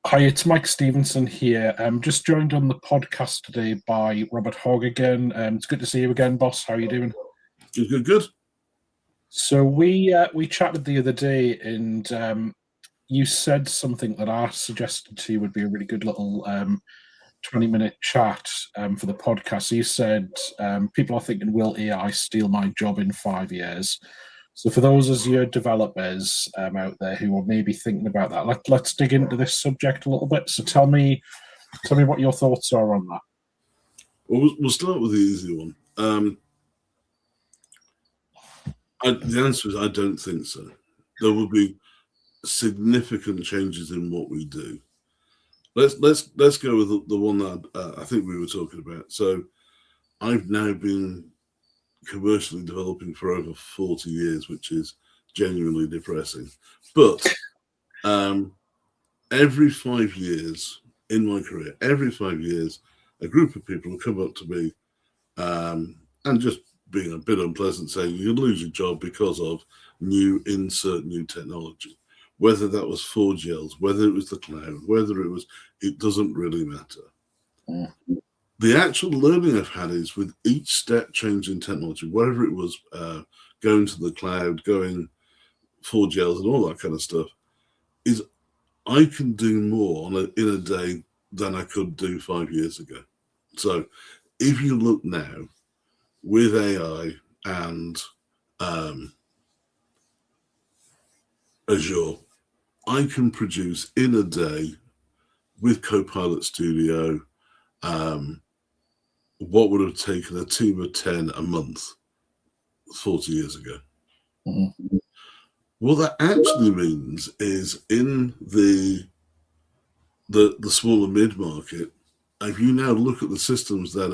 Hi, it's Mike Stevenson here. I'm just joined on the podcast today by Robert Hogg again. It's good to see you again, boss. How are you doing? Good. So we chatted the other day, and you said something that I suggested to you would be a really good little 20-minute chat for the podcast. So you said people are thinking, will AI steal my job in 5 years? So for those of you developers out there who are maybe thinking about that, let's dig into this subject a little bit. So tell me what your thoughts are on that. Well, we'll start with the easy one. The answer is I don't think so. There will be significant changes in what we do. Let's go with the one that I think we were talking about. So I've now been commercially developing for over 40 years, which is genuinely depressing. But every 5 years in my career, a group of people will come up to me and just being a bit unpleasant, saying you lose your job because of new technology. Whether that was 4Gels, whether it was the cloud, it doesn't really matter. Mm. The actual learning I've had is with each step change in technology, whether it was going to the cloud, going 4Gels and all that kind of stuff, is I can do more in a day than I could do 5 years ago. So if you look now with AI and Azure, I can produce in a day with Copilot Studio what would have taken a team of 10 a month 40 years ago. Mm-hmm. What that actually means is in the smaller mid-market, if you now look at the systems that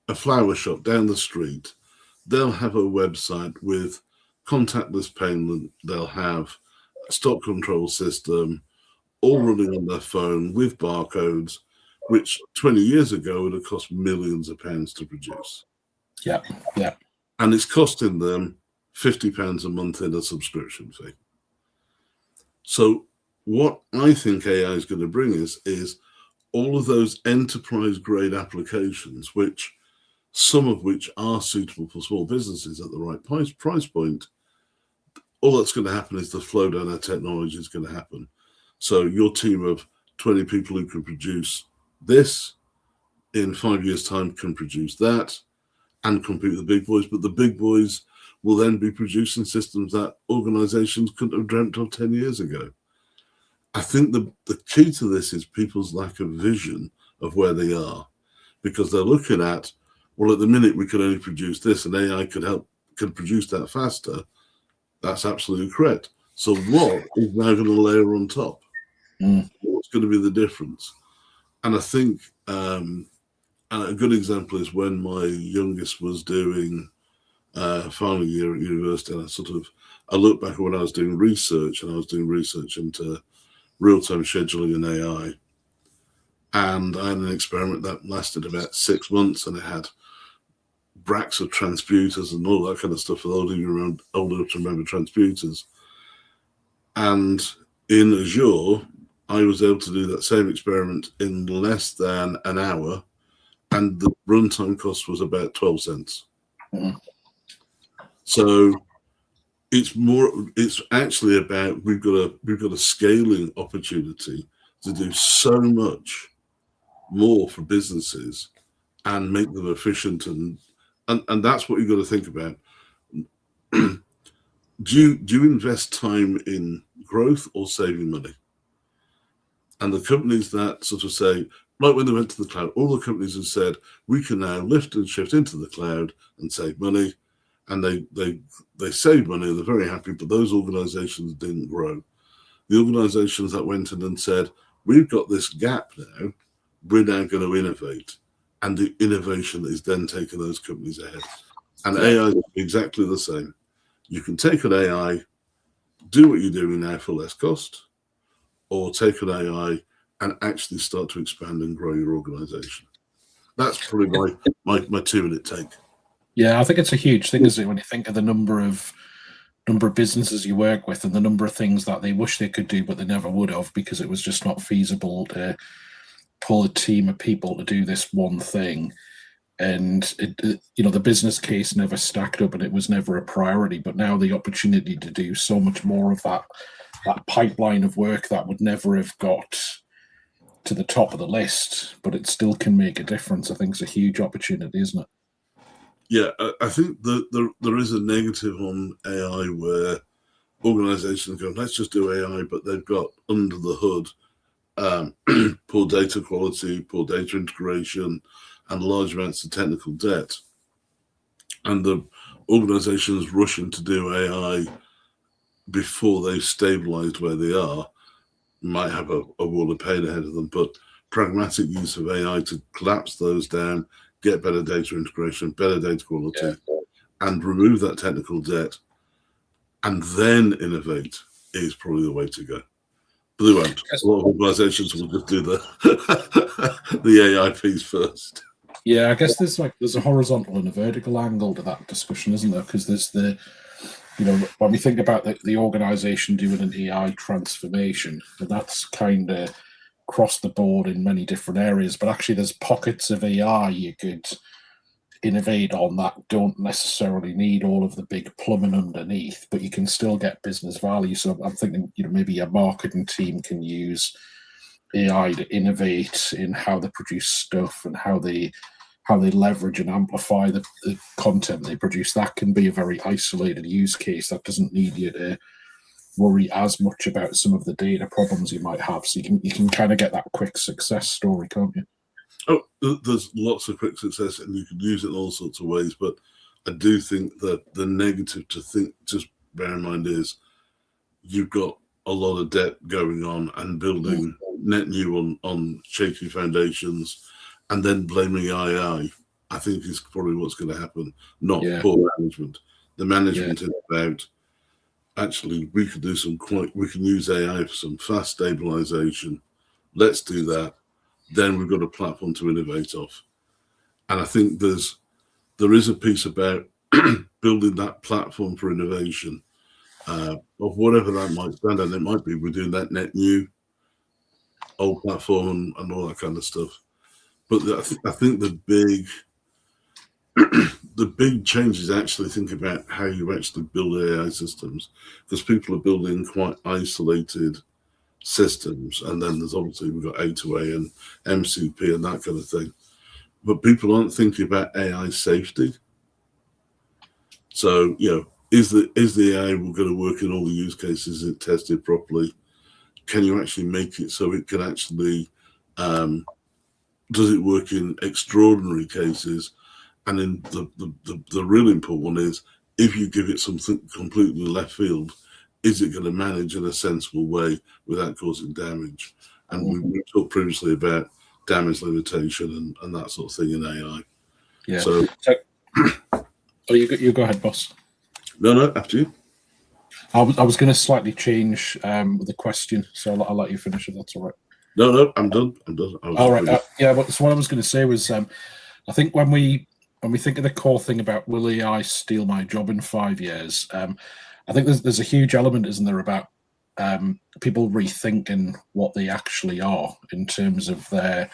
a flower shop down the street, they'll have a website with contactless payment, they'll have a stock control system, all running on their phone with barcodes, which 20 years ago would have cost millions of pounds to produce. Yeah. And it's costing them £50 a month in a subscription fee. So what I think AI is going to bring is all of those enterprise-grade applications, some of which are suitable for small businesses at the right price point. All that's going to happen is the flow down of technology is going to happen. So your team of 20 people who can produce this in 5 years' time can produce that and compete with the big boys. But the big boys will then be producing systems that organizations couldn't have dreamt of 10 years ago. I think the key to this is people's lack of vision of where they are, because they're looking at, well, at the minute we can only produce this and AI can produce that faster. That's absolutely correct. So what is now going to layer on top? What's going to be the difference? And I think a good example is when my youngest was doing final year at university, and I look back at when I was doing research, and I was doing research into real-time scheduling and AI. And I had an experiment that lasted about 6 months, and it had racks of transputers and all that kind of stuff for those of you old enough to remember transputers. And in Azure, I was able to do that same experiment in less than an hour, and the runtime cost was about 12 cents. Mm-hmm. So it's actually about we've got a scaling opportunity to do so much more for businesses and make them efficient, and that's what you've got to think about. Do you invest time in growth or saving money? And the companies that sort of say, like when they went to the cloud, all the companies have said, we can now lift and shift into the cloud and save money. And they save money, they're very happy, but those organizations didn't grow. The organizations that went in and said, we've got this gap now, we're now going to innovate. And the innovation is then taking those companies ahead. And AI is exactly the same. You can take an AI, do what you're doing now for less cost, or take an AI and actually start to expand and grow your organization. That's probably my 2-minute take. Yeah, I think it's a huge thing, isn't it, when you think of the number of number of businesses you work with and the number of things that they wish they could do but they never would have because it was just not feasible to pull a team of people to do this one thing. And the business case never stacked up and it was never a priority. But now the opportunity to do so much more of that pipeline of work that would never have got to the top of the list, but it still can make a difference. I think it's a huge opportunity, isn't it? Yeah, I think that there is a negative on AI where organizations go, let's just do AI, but they've got under the hood poor data quality, poor data integration, and large amounts of technical debt. And the organizations rushing to do AI before they've stabilized where they are might have a wall of pain ahead of them. But pragmatic use of AI to collapse those down, get better data integration, better data quality, and remove that technical debt, and then innovate is probably the way to go. But they won't. A lot of organizations will just do the AI piece first. Yeah, I guess there's a horizontal and a vertical angle to that discussion, isn't there? Because there's when we think about the organization doing an AI transformation, and that's kind of across the board in many different areas, but actually there's pockets of AI you could innovate on that don't necessarily need all of the big plumbing underneath, but you can still get business value. So I'm thinking, maybe a marketing team can use AI to innovate in how they produce stuff and how they leverage and amplify the content they produce. That can be a very isolated use case that doesn't need you to worry as much about some of the data problems you might have. So you can kind of get that quick success story, can't you? Oh, there's lots of quick success, and you can use it in all sorts of ways. But I do think that the negative to think, just bear in mind, is you've got a lot of debt going on and building net new on shaky foundations, and then blaming AI, I think is probably what's going to happen, not poor management. The management is about, actually, we can use AI for some fast stabilization. Let's do that. Then we've got a platform to innovate off. And I think there is a piece about building that platform for innovation of whatever that might stand. And it might be we're doing that net new, old platform and all that kind of stuff. But I think the big change is actually think about how you actually build AI systems, because people are building quite isolated systems, and then there's obviously we've got A2A and MCP and that kind of thing, but people aren't thinking about AI safety. So is the AI going to work in all the use cases? Is it tested properly? Can you actually make it so it can actually does it work in extraordinary cases? And then the really important one is, if you give it something completely left field, is it going to manage in a sensible way without causing damage? And we talked previously about damage limitation and that sort of thing in AI. Yeah. So you go ahead, boss. No, after you. I was going to slightly change the question, so I'll let you finish if that's all right. No, I'm done. All right. But so what I was going to say was, I think when we think of the core thing about will AI steal my job in 5 years, I think there's a huge element, isn't there, about people rethinking what they actually are in terms of their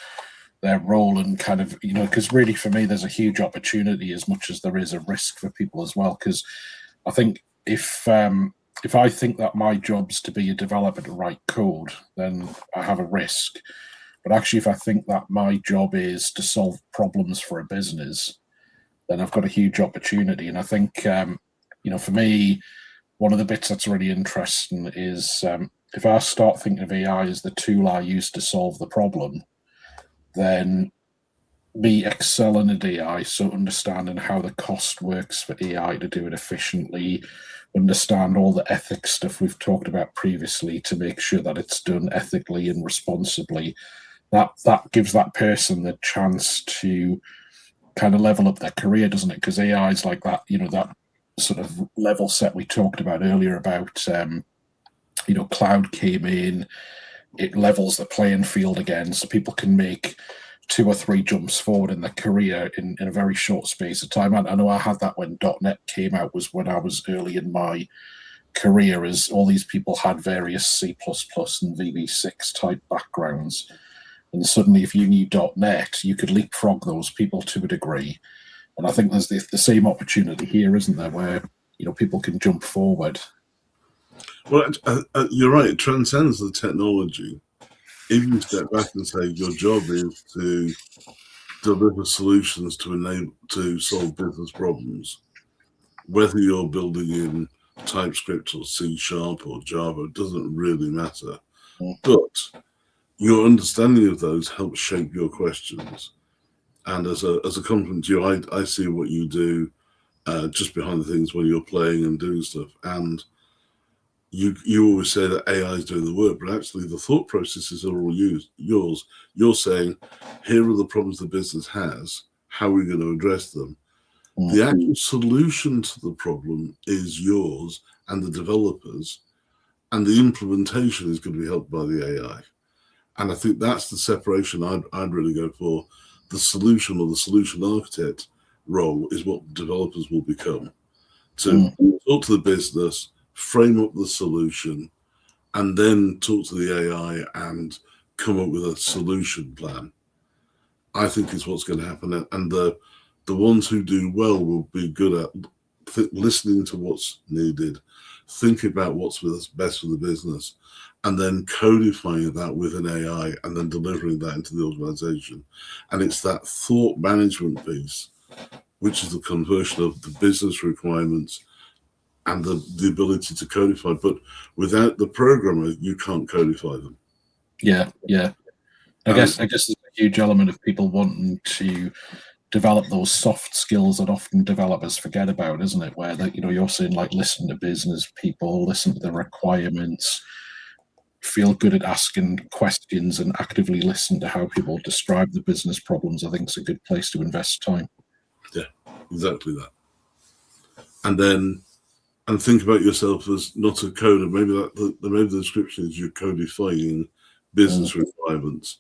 role and kind of, because really for me there's a huge opportunity as much as there is a risk for people as well. Because I think if I think that my job's to be a developer to write code, then I have a risk. But actually, if I think that my job is to solve problems for a business, then I've got a huge opportunity. And I think, for me, one of the bits that's really interesting is if I start thinking of AI as the tool I use to solve the problem, then me excelling at AI, so understanding how the cost works for AI to do it efficiently, understand all the ethics stuff we've talked about previously to make sure that it's done ethically and responsibly, that gives that person the chance to kind of level up their career, doesn't it? Because AI is like that, that sort of level set we talked about earlier about, cloud came in, it levels the playing field again, so people can make 2 or 3 jumps forward in their career in a very short space of time. I know I had that when .NET came out, was when I was early in my career, as all these people had various C++ and VB6 type backgrounds. And suddenly, if you knew .NET, you could leapfrog those people to a degree. And I think there's the same opportunity here, isn't there, where people can jump forward. Well, you're right. It transcends the technology. If you step back and say your job is to deliver solutions to solve business problems, whether you're building in TypeScript or C# or Java, it doesn't really matter. But your understanding of those helps shape your questions. And as a compliment to you, I see what you do just behind the things when you're playing and doing stuff. And you always say that AI is doing the work, but actually the thought processes are all yours. You're saying, here are the problems the business has. How are we going to address them? The actual solution to the problem is yours and the developers, and the implementation is going to be helped by the AI. And I think that's the separation I'd really go for. The solution or the solution architect role is what developers will become. To talk to the business, frame up the solution, and then talk to the AI and come up with a solution plan, I think is what's going to happen. And the ones who do well will be good at listening to what's needed, thinking about what's best for the business, and then codifying that with an AI and then delivering that into the organization. And it's that thought management piece, which is the conversion of the business requirements and the ability to codify. But without the programmer, you can't codify them. Yeah. I guess there's a huge element of people wanting to develop those soft skills that often developers forget about, isn't it? Where you're saying, like, listen to business people, listen to the requirements, feel good at asking questions, and actively listen to how people describe the business problems. I think it's a good place to invest time. Yeah, exactly that. And think about yourself as not a coder. Maybe the description is you're codifying business requirements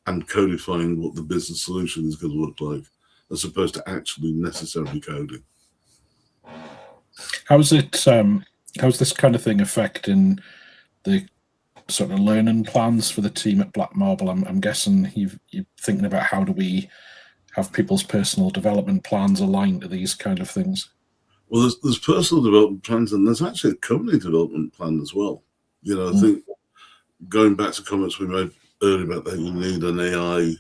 and codifying what the business solution is going to look like, as opposed to actually necessarily coding. How's this kind of thing affecting the sort of learning plans for the team at Black Marble? I'm guessing you're thinking about how do we have people's personal development plans aligned to these kind of things. Well, there's personal development plans, and there's actually a company development plan as well. I think going back to comments we made earlier about that you need an AI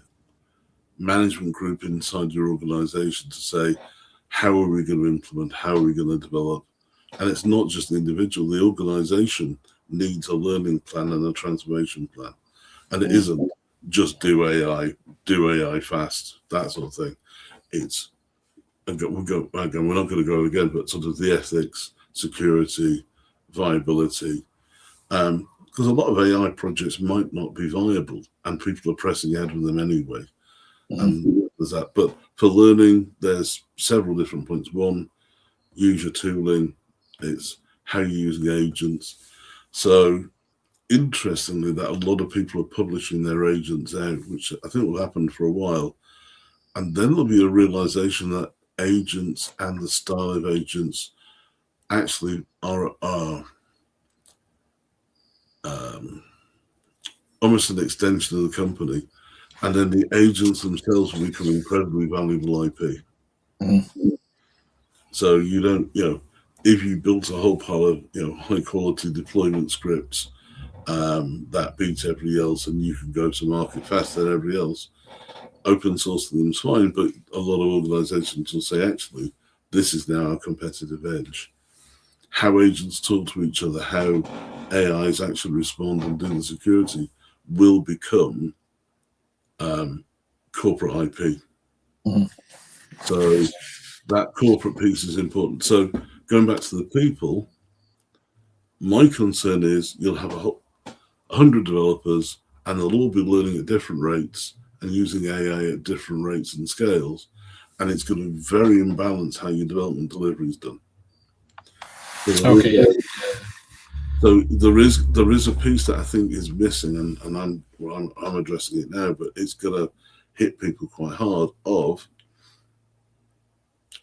management group inside your organization to say, how are we going to implement, how are we going to develop? And it's not just the individual, the organization needs a learning plan and a transformation plan. And it isn't just do AI fast, that sort of thing. It's, we're not going to go again, but sort of the ethics, security, viability. Because a lot of AI projects might not be viable and people are pressing ahead with them anyway. And there's that. But for learning, there's several different points. One, use your tooling. It's how you're using agents. So interestingly, that a lot of people are publishing their agents out, which I think will happen for a while. And then there'll be a realization that agents and the style of agents actually are almost an extension of the company. And then the agents themselves will become incredibly valuable IP. So you don't, if you built a whole pile of, high quality deployment scripts that beats everybody else and you can go to market faster than everybody else, open source them is fine, but a lot of organizations will say, actually, this is now our competitive edge. How agents talk to each other, how AIs actually respond and do the security will become corporate IP. So that corporate piece is important. So going back to the people, my concern is you'll have 100 developers and they'll all be learning at different rates and using AI at different rates and scales, and it's going to be very imbalanced how your development delivery is done. So there is a piece that I think is missing, and I'm addressing it now, but it's going to hit people quite hard of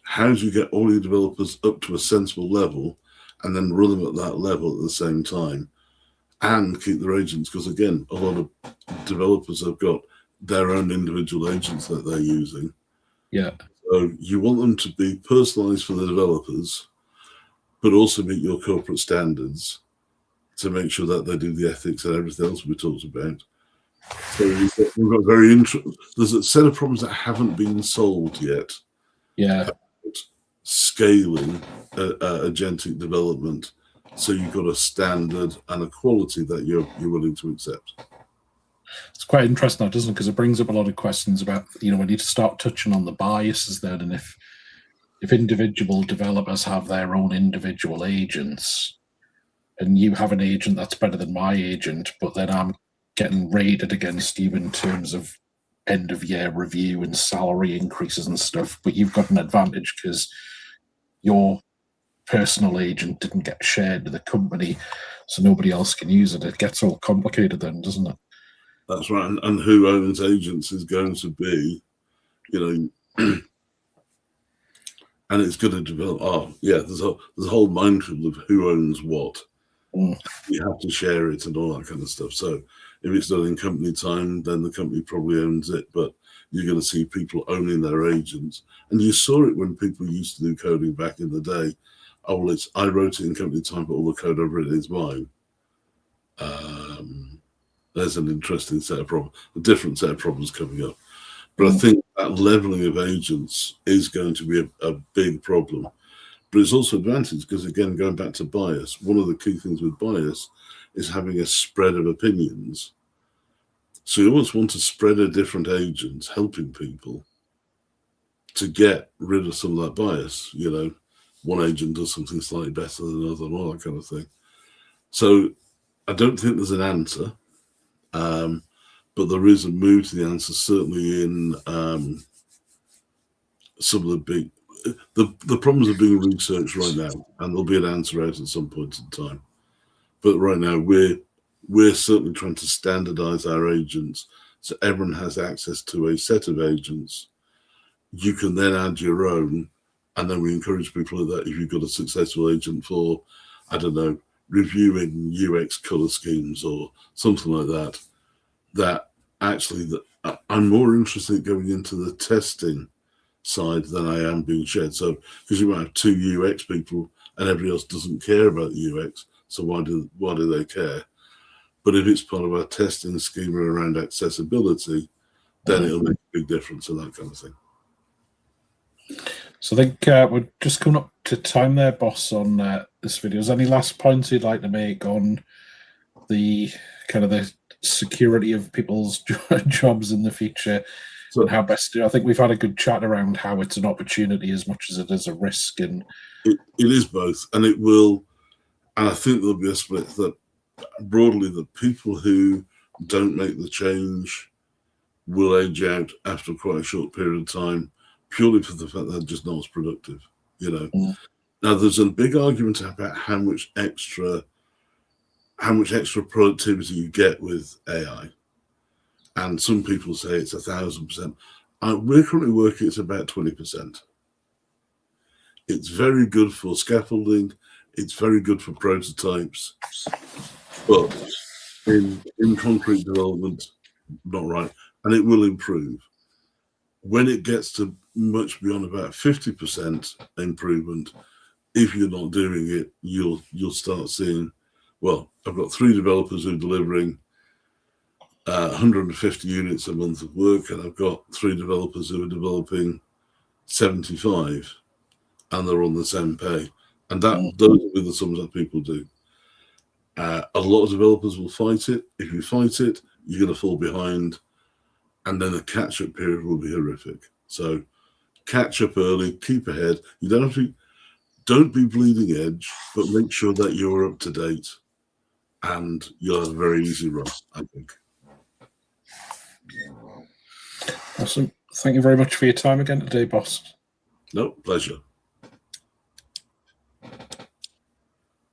how do you get all your developers up to a sensible level and then run them at that level at the same time and keep their agents, because again, a lot of developers have got their own individual agents that they're using. Yeah. So you want them to be personalized for the developers, but also meet your corporate standards to make sure that they do the ethics and everything else we talked about. So we've got very interesting. There's a set of problems that haven't been solved yet. Yeah. Scaling agentic development, so you've got a standard and a quality that you're willing to accept. It's quite interesting, though, doesn't it? Because it brings up a lot of questions about, we need to start touching on the biases then, and if individual developers have their own individual agents, and you have an agent that's better than my agent, but then I'm getting rated against you in terms of end of year review and salary increases and stuff, but you've got an advantage because your personal agent didn't get shared with the company, so nobody else can use it. It gets all complicated then, doesn't it? That's right. And who owns agents is going to be, and it's going to develop. There's a whole minefield of who owns what. You have to share it and all that kind of stuff. So if it's done in company time, then the company probably owns it, but you're going to see people owning their agents. And you saw it when people used to do coding back in the day. Oh, well, I wrote it in company time, but all the code I've written is mine. There's an interesting set of problems, a different set of problems coming up. But I think that leveling of agents is going to be a big problem. But it's also advantage because, again, going back to bias, one of the key things with bias is having a spread of opinions. So you almost want to spread a different agents, helping people to get rid of some of that bias. One agent does something slightly better than another and all that kind of thing. So I don't think there's an answer, but there is a move to the answer, certainly in some of the big... The problems are being researched right now, and there'll be an answer out at some point in time. But right now, we're certainly trying to standardize our agents so everyone has access to a set of agents. You can then add your own, and then we encourage people that if you've got a successful agent for, I don't know, reviewing UX color schemes or something like that, that actually I'm more interested in going into the testing side than I am being shared. So because you might have two UX people and everybody else doesn't care about UX, so why do they care? But if it's part of our testing schema around accessibility, then it'll make a big difference and that kind of thing. So I think we're just coming up to time there, boss, on this video. Is there any last points you'd like to make on the kind of the security of people's jobs in the future? So, and how best to, I think we've had a good chat around how it's an opportunity as much as it is a risk. And it is both, and it will, and I think there'll be a split that broadly the people who don't make the change will age out after quite a short period of time, purely for the fact that they're just not as productive, Now there's a big argument about how much extra productivity you get with AI. And some people say it's 1,000%. We're currently working at about 20%. It's very good for scaffolding. It's very good for prototypes. But in concrete development, not right. And it will improve. When it gets to much beyond about 50% improvement, if you're not doing it, you'll start seeing, well, I've got 3 developers who are delivering 150 units a month of work, and I've got 3 developers who are developing 75, and they're on the same pay. And those will be the sums that people do. A lot of developers will fight it. If you fight it, you're going to fall behind, and then the catch-up period will be horrific. So catch up early, keep ahead. You don't be bleeding edge, but make sure that you're up to date, and you'll have a very easy run, I think. Awesome. Thank you very much for your time again today, boss. No, pleasure.